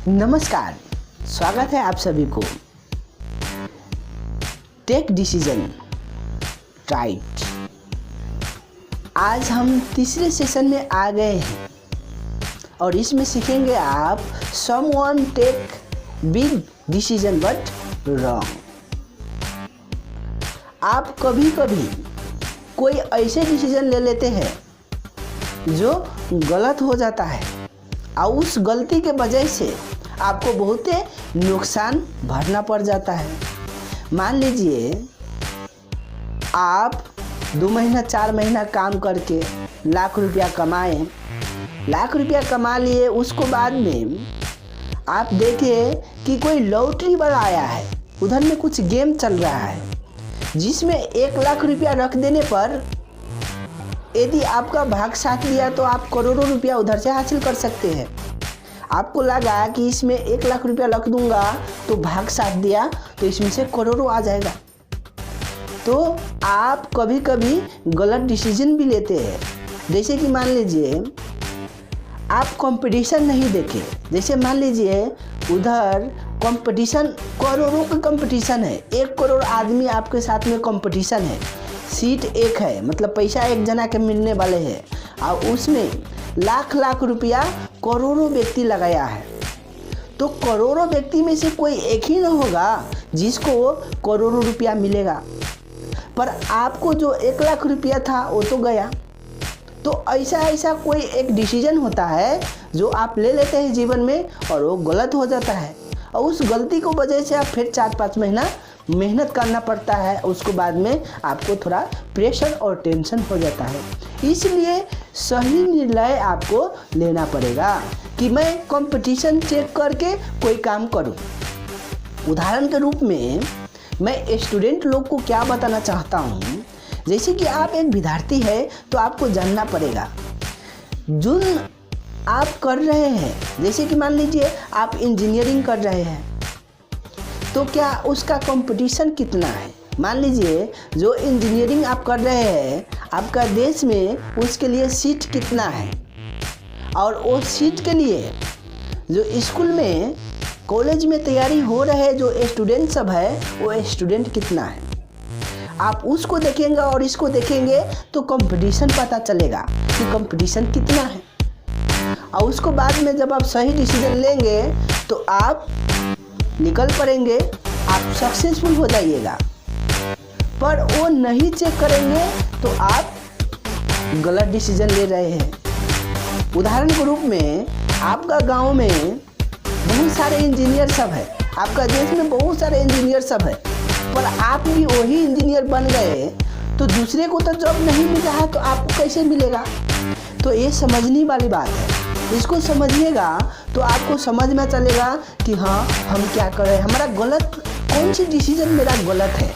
नमस्कार, स्वागत है आप सभी को। Take decision right. आज हम तीसरे सेशन में आ गए हैं और इसमें सीखेंगे आप someone take big decision but wrong. आप कभी कभी कोई ऐसे डिसीजन ले लेते हैं जो गलत हो जाता है और उस गलती के वजह से आपको बहुत नुकसान भरना पड़ जाता है। मान लीजिए आप 2 महीना 4 महीना काम करके लाख रुपया कमाए, लाख रुपया कमा लिए। उसको बाद में आप देखें कि कोई लॉटरी वाला आया है, उधर में कुछ गेम चल रहा है जिसमें 1 लाख रुपया रख देने पर यदि आपका भाग साथ दिया तो आप करोड़ों रुपया उधर से हासिल कर सकते हैं। आपको लगा कि इसमें 1 लाख रुपया रख दूंगा तो भाग साथ दिया तो इसमें से करोड़ों आ जाएगा। तो आप कभी कभी गलत डिसीजन भी लेते हैं। जैसे कि मान लीजिए आप कंपटीशन नहीं देखे। जैसे मान लीजिए उधर कंपटीशन, करोड़ों का कंपटीशन है, 1 करोड़ आदमी आपके साथ में कंपटीशन है, सीट एक है, मतलब पैसा एक जना के मिलने वाले हैं और उसमें लाख लाख रुपया करोड़ों व्यक्ति लगाया है। तो करोड़ों व्यक्ति में से कोई एक ही न होगा जिसको करोड़ों रुपया मिलेगा, पर आपको जो 1 लाख रुपया था वो तो गया। तो ऐसा कोई एक डिसीजन होता है जो आप ले लेते हैं जीवन में और वो गलत हो जाता है और उस गलती को वजह से आप फिर 4-5 महीना मेहनत करना पड़ता है। उसको बाद में आपको थोड़ा प्रेशर और टेंशन हो जाता है। इसलिए सही निर्णय आपको लेना पड़ेगा कि मैं कंपटीशन चेक करके कोई काम करूं। उदाहरण के रूप में मैं स्टूडेंट लोग को क्या बताना चाहता हूं, जैसे कि आप एक विद्यार्थी है तो आपको जानना पड़ेगा जो आप कर रहे हैं। जैसे कि मान लीजिए आप इंजीनियरिंग कर रहे हैं तो क्या उसका कंपटीशन कितना है। मान लीजिए जो इंजीनियरिंग आप कर रहे हैं आपका देश में उसके लिए सीट कितना है और वो सीट के लिए जो स्कूल में कॉलेज में तैयारी हो रहे जो स्टूडेंट सब है वो स्टूडेंट कितना है। आप उसको देखेंगे और इसको देखेंगे तो कंपटीशन पता चलेगा कि कंपटीशन कितना है और उसको बाद में जब आप सही डिसीजन लेंगे तो आप निकल पड़ेंगे, आप सक्सेसफुल हो जाइएगा। पर वो नहीं चेक करेंगे तो आप गलत डिसीजन ले रहे हैं। उदाहरण के रूप में आपका गांव में बहुत सारे इंजीनियर सब है, आपका देश में बहुत सारे इंजीनियर सब है, पर आप भी वही इंजीनियर बन गए तो दूसरे को तो जॉब नहीं मिल रहा तो आपको कैसे मिलेगा। तो ये समझने वाली बात है। इसको समझिएगा तो आपको समझ में चलेगा कि हाँ हम क्या कर रहे हैं, हमारा गलत कौन सी डिसीजन मेरा गलत है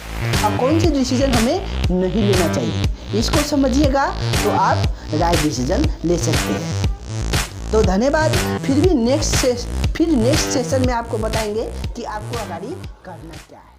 और कौन सी डिसीजन हमें नहीं लेना चाहिए। इसको समझिएगा तो आप राइट डिसीजन ले सकते हैं। तो धन्यवाद। फिर नेक्स्ट सेशन में आपको बताएंगे कि आपको आगे करना क्या है।